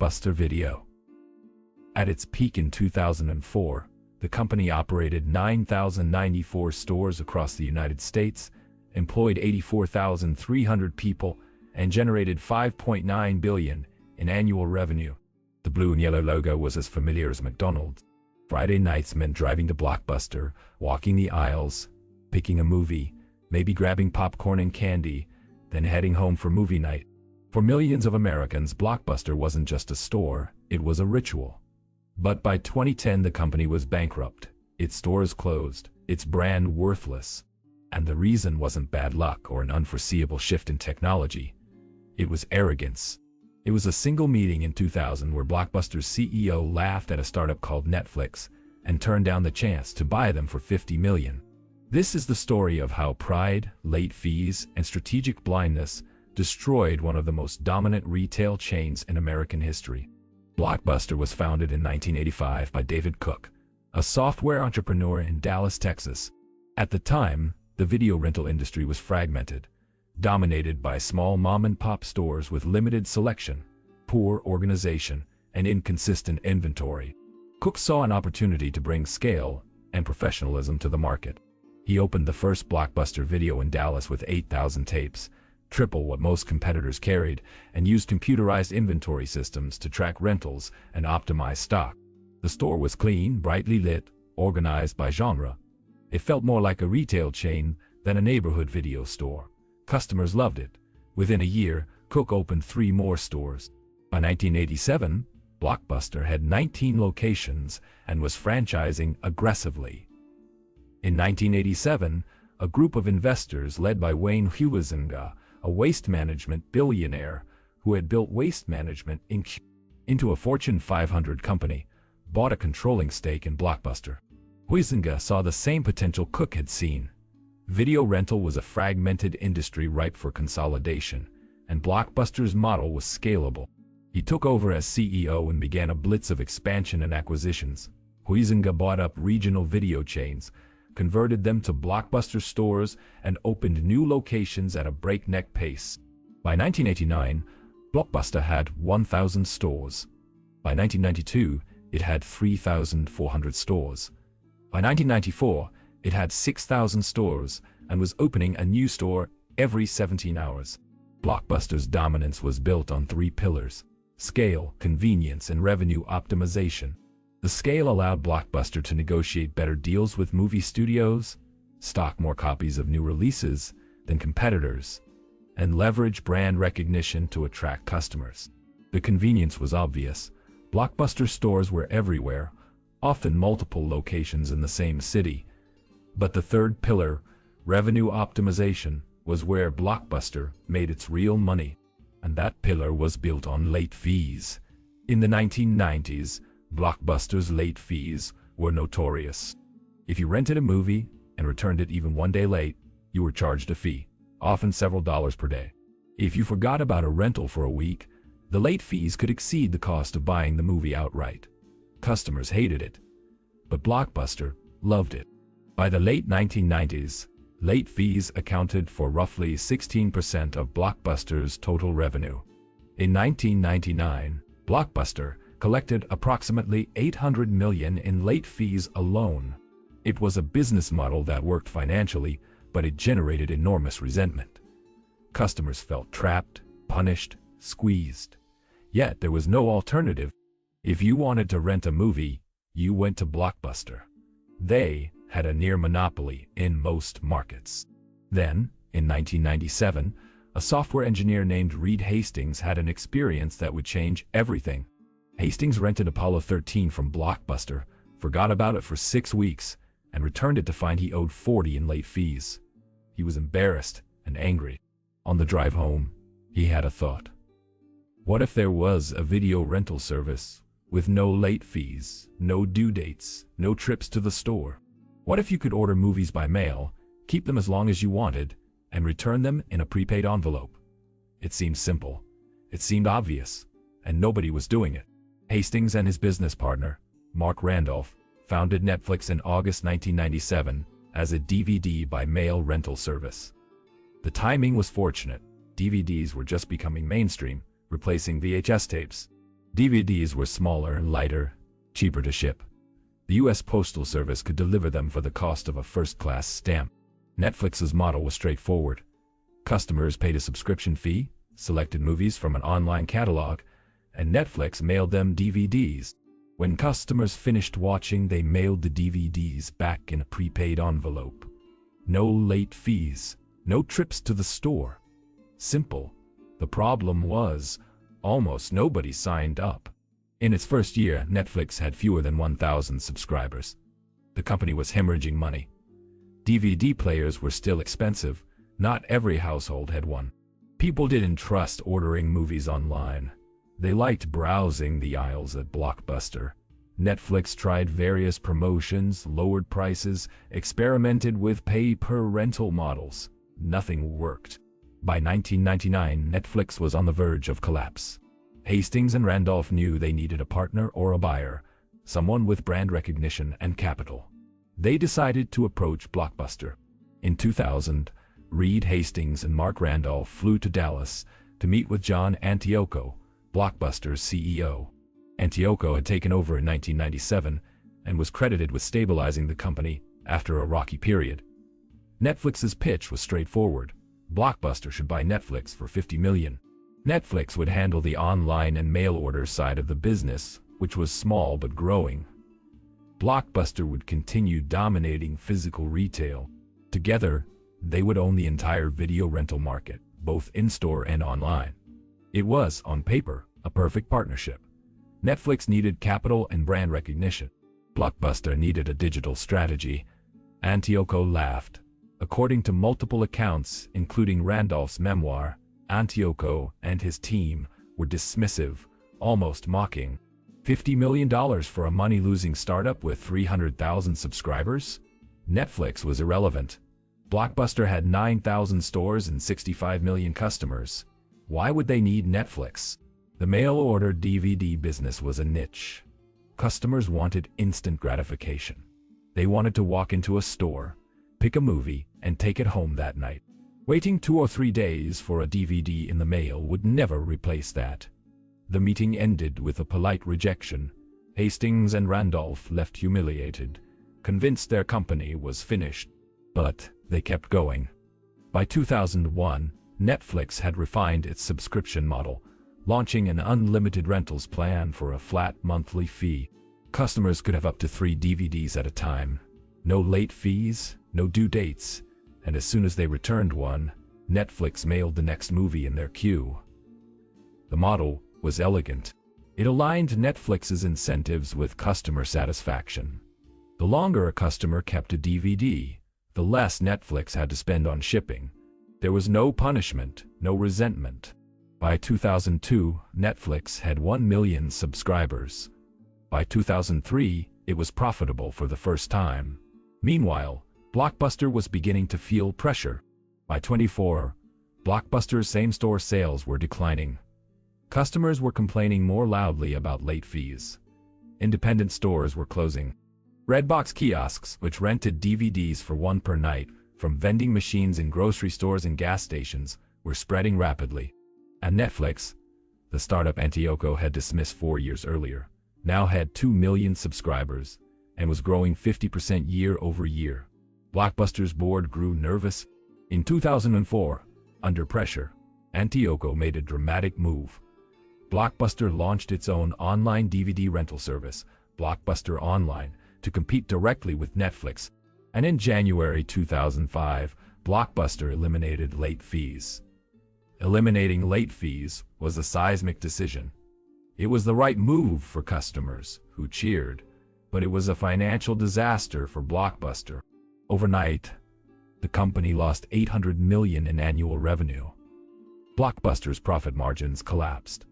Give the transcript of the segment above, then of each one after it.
Blockbuster Video. At its peak in 2004, the company operated 9,094 stores across the United States, employed 84,300 people, and generated $5.9 billion in annual revenue. The blue and yellow logo was as familiar as McDonald's. Friday nights meant driving to Blockbuster, walking the aisles, picking a movie, maybe grabbing popcorn and candy, then heading home for movie night. For millions of Americans, Blockbuster wasn't just a store, it was a ritual. But by 2010, the company was bankrupt. Its stores closed, its brand worthless. And the reason wasn't bad luck or an unforeseeable shift in technology. It was arrogance. It was a single meeting in 2000 where Blockbuster's CEO laughed at a startup called Netflix and turned down the chance to buy them for $50 million. This is the story of how pride, late fees, and strategic blindness destroyed one of the most dominant retail chains in American history. Blockbuster was founded in 1985 by David Cook, a software entrepreneur in Dallas, Texas. At the time, the video rental industry was fragmented, dominated by small mom-and-pop stores with limited selection, poor organization, and inconsistent inventory. Cook saw an opportunity to bring scale and professionalism to the market. He opened the first Blockbuster Video in Dallas with 8,000 tapes, triple what most competitors carried, and used computerized inventory systems to track rentals and optimize stock. The store was clean, brightly lit, organized by genre. It felt more like a retail chain than a neighborhood video store. Customers loved it. Within a year, Cook opened 3 more stores. By 1987, Blockbuster had 19 locations and was franchising aggressively. In 1987, a group of investors led by Wayne Huizenga, a waste management billionaire who had built Waste Management Inc. into a Fortune 500 company, bought a controlling stake in Blockbuster. Huizenga saw the same potential Cook had seen. Video rental was a fragmented industry ripe for consolidation, and Blockbuster's model was scalable. He took over as CEO and began a blitz of expansion and acquisitions. Huizenga bought up regional video chains, converted them to Blockbuster stores, and opened new locations at a breakneck pace. By 1989, Blockbuster had 1,000 stores. By 1992, it had 3,400 stores. By 1994, it had 6,000 stores and was opening a new store every 17 hours. Blockbuster's dominance was built on 3 pillars: scale, convenience, and revenue optimization. The scale allowed Blockbuster to negotiate better deals with movie studios, stock more copies of new releases than competitors, and leverage brand recognition to attract customers. The convenience was obvious. Blockbuster stores were everywhere, often multiple locations in the same city. But the third pillar, revenue optimization, was where Blockbuster made its real money. And that pillar was built on late fees. In the 1990s, Blockbuster's late fees were notorious. If you rented a movie and returned it even one day late, you were charged a fee, often several dollars per day. If you forgot about a rental for a week, the late fees could exceed the cost of buying the movie outright. Customers hated it, but Blockbuster loved it. By the late 1990s, late fees accounted for roughly 16% of Blockbuster's total revenue. In 1999, Blockbuster collected approximately $800 million in late fees alone. It was a business model that worked financially, but it generated enormous resentment. Customers felt trapped, punished, squeezed. Yet there was no alternative. If you wanted to rent a movie, you went to Blockbuster. They had a near monopoly in most markets. Then, in 1997, a software engineer named Reed Hastings had an experience that would change everything. Hastings rented Apollo 13 from Blockbuster, forgot about it for 6 weeks, and returned it to find he owed $40 in late fees. He was embarrassed and angry. On the drive home, he had a thought. What if there was a video rental service with no late fees, no due dates, no trips to the store? What if you could order movies by mail, keep them as long as you wanted, and return them in a prepaid envelope? It seemed simple. It seemed obvious, and nobody was doing it. Hastings and his business partner, Mark Randolph, founded Netflix in August 1997 as a DVD by mail rental service. The timing was fortunate. DVDs were just becoming mainstream, replacing VHS tapes. DVDs were smaller, lighter, cheaper to ship. The U.S. Postal Service could deliver them for the cost of a first-class stamp. Netflix's model was straightforward. Customers paid a subscription fee, selected movies from an online catalog, and Netflix mailed them DVDs. When customers finished watching, they mailed the DVDs back in a prepaid envelope. No late fees, no trips to the store. Simple. The problem was, almost nobody signed up. In its first year, Netflix had fewer than 1,000 subscribers. The company was hemorrhaging money. DVD players were still expensive. Not every household had one. People didn't trust ordering movies online. They liked browsing the aisles at Blockbuster. Netflix tried various promotions, lowered prices, experimented with pay-per-rental models. Nothing worked. By 1999, Netflix was on the verge of collapse. Hastings and Randolph knew they needed a partner or a buyer, someone with brand recognition and capital. They decided to approach Blockbuster. In 2000, Reed Hastings and Mark Randolph flew to Dallas to meet with John Antioco, Blockbuster's CEO. Antioco had taken over in 1997 and was credited with stabilizing the company after a rocky period. Netflix's pitch was straightforward. Blockbuster should buy Netflix for $50 million. Netflix would handle the online and mail order side of the business, which was small but growing. Blockbuster would continue dominating physical retail. Together, they would own the entire video rental market, both in-store and online. It was, on paper, a perfect partnership. Netflix needed capital and brand recognition. Blockbuster needed a digital strategy. Antioco laughed. According to multiple accounts, including Randolph's memoir, Antioco and his team were dismissive, almost mocking. $50 million for a money-losing startup with 300,000 subscribers? Netflix was irrelevant. Blockbuster had 9,000 stores and 65 million customers. Why would they need Netflix? The mail-order DVD business was a niche. Customers wanted instant gratification. They wanted to walk into a store, pick a movie, and take it home that night. Waiting 2 or 3 days for a DVD in the mail would never replace that. The meeting ended with a polite rejection. Hastings and Randolph left humiliated, convinced their company was finished. But they kept going. By 2001, Netflix had refined its subscription model, launching an unlimited rentals plan for a flat monthly fee. Customers could have up to 3 DVDs at a time. No late fees, no due dates, and as soon as they returned one, Netflix mailed the next movie in their queue. The model was elegant. It aligned Netflix's incentives with customer satisfaction. The longer a customer kept a DVD, the less Netflix had to spend on shipping. There was no punishment, no resentment. By 2002, Netflix had 1 million subscribers. By 2003, it was profitable for the first time. Meanwhile, Blockbuster was beginning to feel pressure. By 2024, Blockbuster's same-store sales were declining. Customers were complaining more loudly about late fees. Independent stores were closing. Redbox kiosks, which rented DVDs for $1 per night from vending machines in grocery stores and gas stations, were spreading rapidly. And Netflix, the startup Antioco had dismissed 4 years earlier, now had 2 million subscribers and was growing 50% year over year. Blockbuster's board grew nervous. In 2004, under pressure, Antioco made a dramatic move. Blockbuster launched its own online DVD rental service, Blockbuster Online, to compete directly with Netflix. And in January 2005, Blockbuster eliminated late fees. Eliminating late fees was a seismic decision. It was the right move for customers, who cheered, but it was a financial disaster for Blockbuster. Overnight, the company lost $800 million in annual revenue. Blockbuster's profit margins collapsed.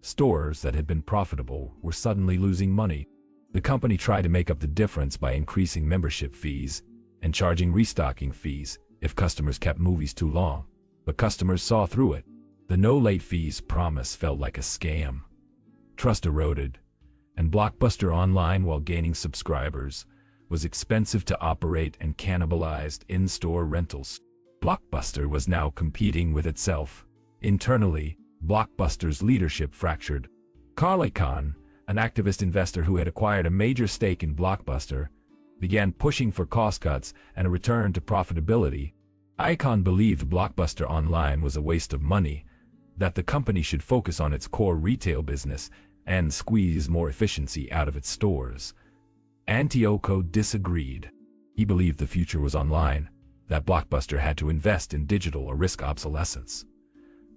Stores that had been profitable were suddenly losing money. The company tried to make up the difference by increasing membership fees and charging restocking fees if customers kept movies too long. But customers saw through it. The no late fees promise felt like a scam. Trust eroded, and Blockbuster Online, while gaining subscribers, was expensive to operate and cannibalized in-store rentals. Blockbuster was now competing with itself. Internally, Blockbuster's leadership fractured. Carl Icahn, an activist investor who had acquired a major stake in Blockbuster, began pushing for cost cuts and a return to profitability. Icahn believed Blockbuster Online was a waste of money, that the company should focus on its core retail business and squeeze more efficiency out of its stores. Antioco disagreed. He believed the future was online, that Blockbuster had to invest in digital or risk obsolescence.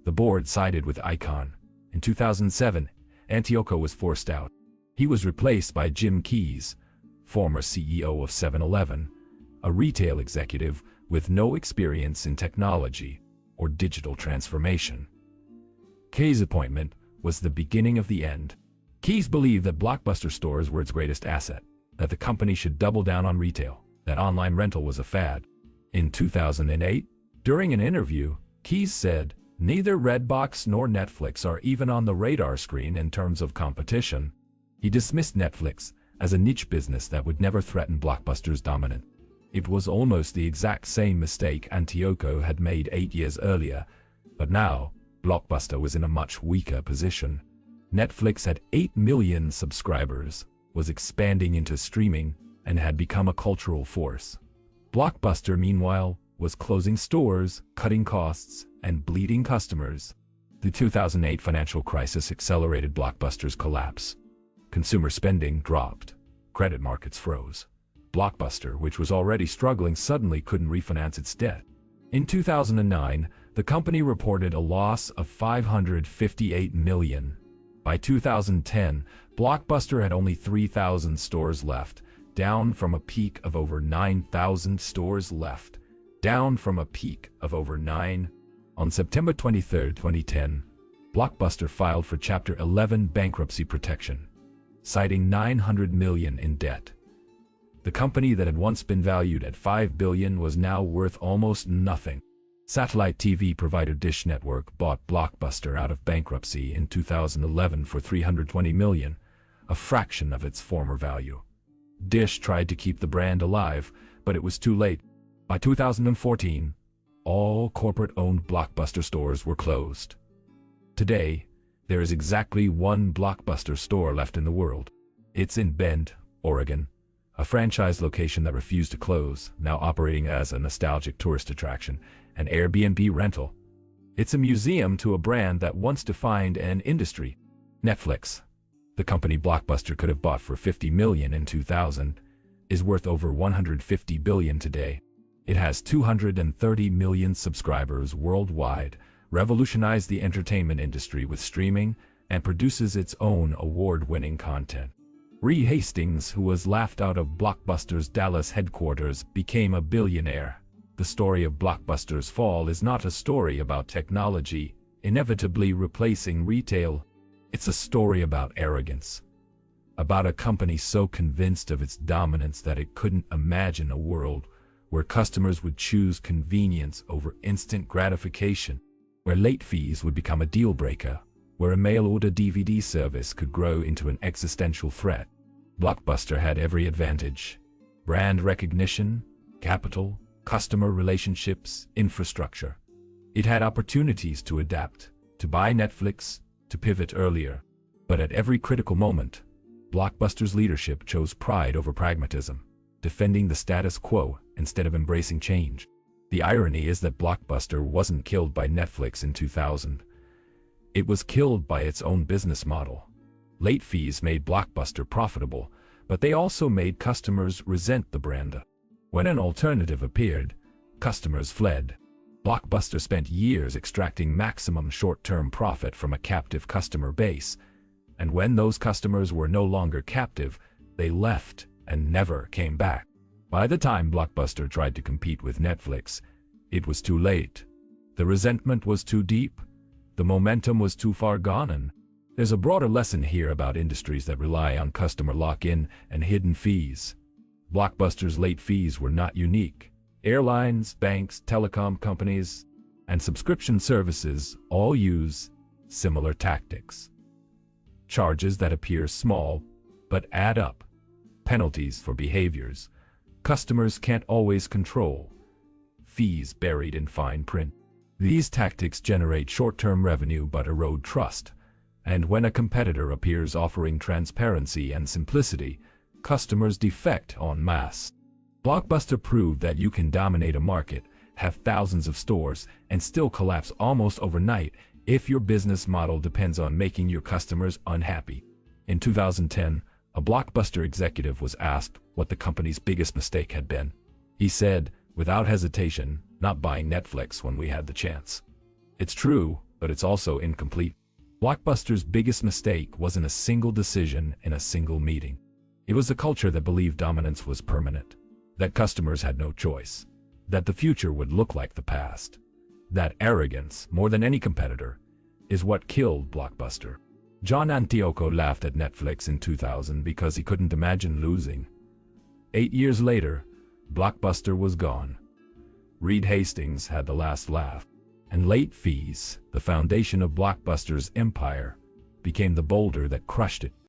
The board sided with Icahn. In 2007, Antioco was forced out. He was replaced by Jim Keyes, former CEO of 7-Eleven, a retail executive with no experience in technology or digital transformation. Keyes' appointment was the beginning of the end. Keyes believed that Blockbuster stores were its greatest asset, that the company should double down on retail, that online rental was a fad. In 2008, during an interview, Keyes said, "Neither Redbox nor Netflix are even on the radar screen in terms of competition." He dismissed Netflix as a niche business that would never threaten Blockbuster's dominance. It was almost the exact same mistake Antioco had made 8 years earlier, but now, Blockbuster was in a much weaker position. Netflix had 8 million subscribers, was expanding into streaming, and had become a cultural force. Blockbuster, meanwhile, was closing stores, cutting costs, and bleeding customers. The 2008 financial crisis accelerated Blockbuster's collapse. Consumer spending dropped. Credit markets froze. Blockbuster, which was already struggling, suddenly couldn't refinance its debt. In 2009, the company reported a loss of $558 million. By 2010, Blockbuster had only 3,000 stores left, down from a peak of over 9,000 stores left. Down from a peak of over 9. On September 23, 2010, Blockbuster filed for Chapter 11 bankruptcy protection, citing $900 million in debt. The company that had once been valued at $5 billion was now worth almost nothing. Satellite TV provider Dish Network bought Blockbuster out of bankruptcy in 2011 for $320 million, a fraction of its former value. Dish tried to keep the brand alive, but it was too late. By 2014, all corporate-owned Blockbuster stores were closed. Today, there is exactly one Blockbuster store left in the world. It's in Bend, Oregon, a franchise location that refused to close, now operating as a nostalgic tourist attraction, an Airbnb rental. It's a museum to a brand that once defined an industry. Netflix, the company Blockbuster could have bought for $50 million in 2000, is worth over $150 billion today. It has 230 million subscribers worldwide, revolutionized the entertainment industry with streaming, and produces its own award-winning content. Reed Hastings, who was laughed out of Blockbuster's Dallas headquarters, became a billionaire. The story of Blockbuster's fall is not a story about technology inevitably replacing retail. It's a story about arrogance. About a company so convinced of its dominance that it couldn't imagine a world where customers would choose convenience over instant gratification, where late fees would become a deal breaker, where a mail-order DVD service could grow into an existential threat. Blockbuster had every advantage: brand recognition, capital, customer relationships, infrastructure. It had opportunities to adapt, to buy Netflix, to pivot earlier. But at every critical moment, Blockbuster's leadership chose pride over pragmatism, defending the status quo instead of embracing change. The irony is that Blockbuster wasn't killed by Netflix in 2000. It was killed by its own business model. Late fees made Blockbuster profitable, but they also made customers resent the brand. When an alternative appeared, customers fled. Blockbuster spent years extracting maximum short-term profit from a captive customer base, and when those customers were no longer captive, they left and never came back. By the time Blockbuster tried to compete with Netflix, it was too late. The resentment was too deep. The momentum was too far gone. And there's a broader lesson here about industries that rely on customer lock-in and hidden fees. Blockbuster's late fees were not unique. Airlines, banks, telecom companies, and subscription services all use similar tactics. Charges that appear small, but add up. Penalties for behaviors customers can't always control. Fees buried in fine print. These tactics generate short-term revenue but erode trust. And when a competitor appears offering transparency and simplicity, customers defect en masse. Blockbuster proved that you can dominate a market, have thousands of stores, and still collapse almost overnight if your business model depends on making your customers unhappy. In 2010, a Blockbuster executive was asked what the company's biggest mistake had been. He said, without hesitation, not buying Netflix when we had the chance. It's true, but it's also incomplete. Blockbuster's biggest mistake wasn't a single decision in a single meeting. It was a culture that believed dominance was permanent, that customers had no choice, that the future would look like the past. That arrogance, more than any competitor, is what killed Blockbuster. John Antioco laughed at Netflix in 2000 because he couldn't imagine losing. 8 years later, Blockbuster was gone. Reed Hastings had the last laugh. And late fees, the foundation of Blockbuster's empire, became the boulder that crushed it.